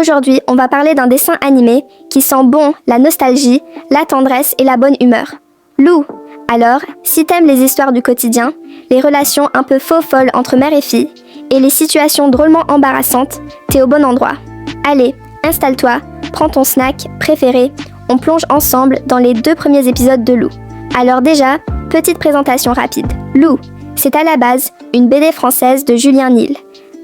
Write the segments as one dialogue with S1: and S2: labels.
S1: Aujourd'hui, on va parler d'un dessin animé qui sent bon la nostalgie, la tendresse et la bonne humeur. Lou. Alors, si t'aimes les histoires du quotidien, les relations un peu faux-folles entre mère et fille, et les situations drôlement embarrassantes, t'es au bon endroit. Allez, installe-toi, prends ton snack préféré, on plonge ensemble dans les 2 premiers épisodes de Lou. Alors déjà, petite présentation rapide. Lou, c'est à la base une BD française de Julien Nil,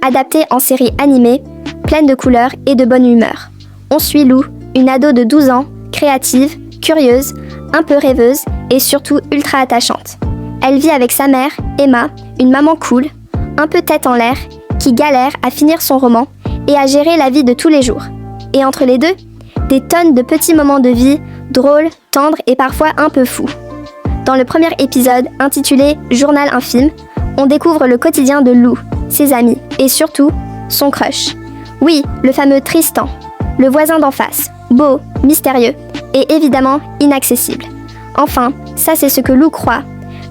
S1: adaptée en série animée, pleine de couleurs et de bonne humeur. On suit Lou, une ado de 12 ans, créative, curieuse, un peu rêveuse et surtout ultra attachante. Elle vit avec sa mère, Emma, une maman cool, un peu tête en l'air, qui galère à finir son roman et à gérer la vie de tous les jours. Et entre les deux, des tonnes de petits moments de vie, drôles, tendres et parfois un peu fous. Dans le premier épisode, intitulé « Journal infime », on découvre le quotidien de Lou, ses amis et surtout, son crush. Oui, le fameux Tristan, le voisin d'en face, beau, mystérieux et évidemment inaccessible. Enfin, ça c'est ce que Lou croit,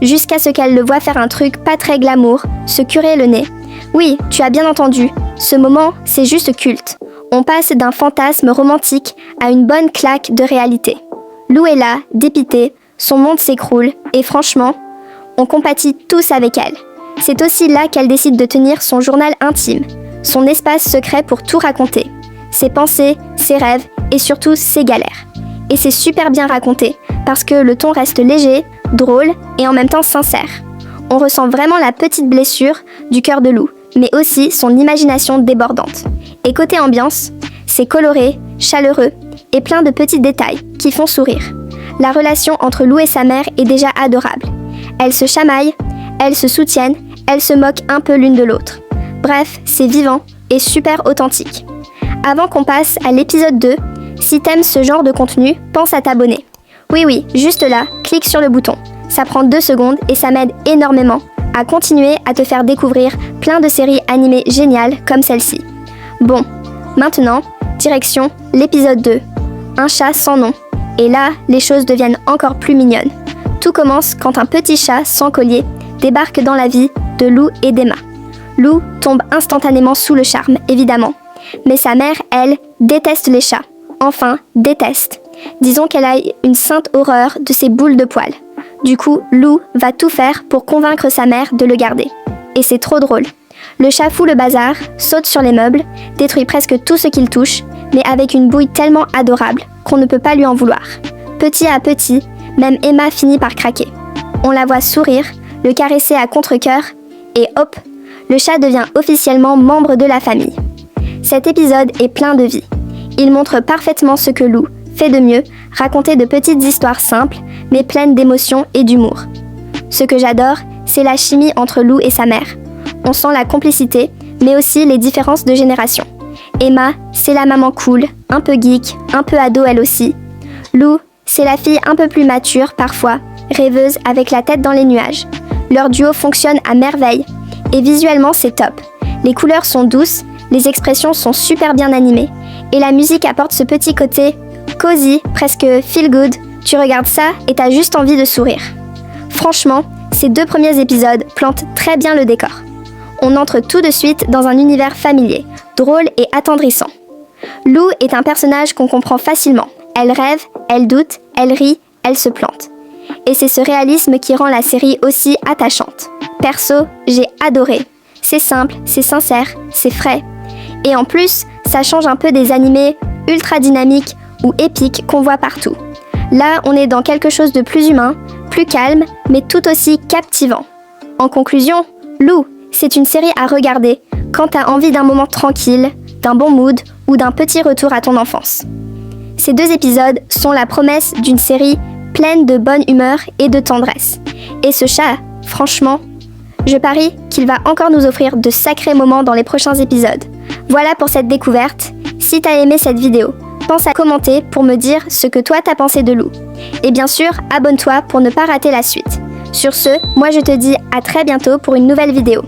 S1: jusqu'à ce qu'elle le voie faire un truc pas très glamour, se curer le nez. Oui, tu as bien entendu, ce moment c'est juste culte. On passe d'un fantasme romantique à une bonne claque de réalité. Lou est là, dépitée, son monde s'écroule et franchement, on compatit tous avec elle. C'est aussi là qu'elle décide de tenir son journal intime, son espace secret pour tout raconter. Ses pensées, ses rêves et surtout ses galères. Et c'est super bien raconté, parce que le ton reste léger, drôle et en même temps sincère. On ressent vraiment la petite blessure du cœur de Lou, mais aussi son imagination débordante. Et côté ambiance, c'est coloré, chaleureux et plein de petits détails qui font sourire. La relation entre Lou et sa mère est déjà adorable. Elles se chamaillent, elles se soutiennent, elles se moquent un peu l'une de l'autre. Bref, c'est vivant et super authentique. Avant qu'on passe à l'épisode 2, si t'aimes ce genre de contenu, pense à t'abonner. Oui, juste là, clique sur le bouton. Ça prend 2 secondes et ça m'aide énormément à continuer à te faire découvrir plein de séries animées géniales comme celle-ci. Bon, maintenant, direction l'épisode 2. Un chat sans nom. Et là, les choses deviennent encore plus mignonnes. Tout commence quand un petit chat sans collier débarque dans la vie de Lou et d'Emma. Lou tombe instantanément sous le charme, évidemment. Mais sa mère, elle, déteste les chats. Enfin, déteste. Disons qu'elle a une sainte horreur de ces boules de poils. Du coup, Lou va tout faire pour convaincre sa mère de le garder. Et c'est trop drôle. Le chat fout le bazar, saute sur les meubles, détruit presque tout ce qu'il touche, mais avec une bouille tellement adorable qu'on ne peut pas lui en vouloir. Petit à petit, même Emma finit par craquer. On la voit sourire, le caresser à contre-cœur, et hop, le chat devient officiellement membre de la famille. Cet épisode est plein de vie. Il montre parfaitement ce que Lou fait de mieux, raconter de petites histoires simples, mais pleines d'émotions et d'humour. Ce que j'adore, c'est la chimie entre Lou et sa mère. On sent la complicité, mais aussi les différences de génération. Emma, c'est la maman cool, un peu geek, un peu ado elle aussi. Lou, c'est la fille un peu plus mature parfois, rêveuse avec la tête dans les nuages. Leur duo fonctionne à merveille, et visuellement c'est top. Les couleurs sont douces, les expressions sont super bien animées, et la musique apporte ce petit côté cosy, presque feel good. Tu regardes ça et t'as juste envie de sourire. Franchement, ces 2 premiers épisodes plantent très bien le décor. On entre tout de suite dans un univers familier, drôle et attendrissant. Lou est un personnage qu'on comprend facilement. Elle rêve, elle doute, elle rit, elle se plante. Et c'est ce réalisme qui rend la série aussi attachante. Perso, j'ai adoré. C'est simple, c'est sincère, c'est frais. Et en plus, ça change un peu des animés ultra dynamiques ou épiques qu'on voit partout. Là, on est dans quelque chose de plus humain, plus calme, mais tout aussi captivant. En conclusion, Lou, c'est une série à regarder quand t'as envie d'un moment tranquille, d'un bon mood ou d'un petit retour à ton enfance. Ces 2 épisodes sont la promesse d'une série pleine de bonne humeur et de tendresse. Et ce chat, franchement, je parie qu'il va encore nous offrir de sacrés moments dans les prochains épisodes. Voilà pour cette découverte. Si t'as aimé cette vidéo, pense à commenter pour me dire ce que toi t'as pensé de Lou. Et bien sûr, abonne-toi pour ne pas rater la suite. Sur ce, moi je te dis à très bientôt pour une nouvelle vidéo.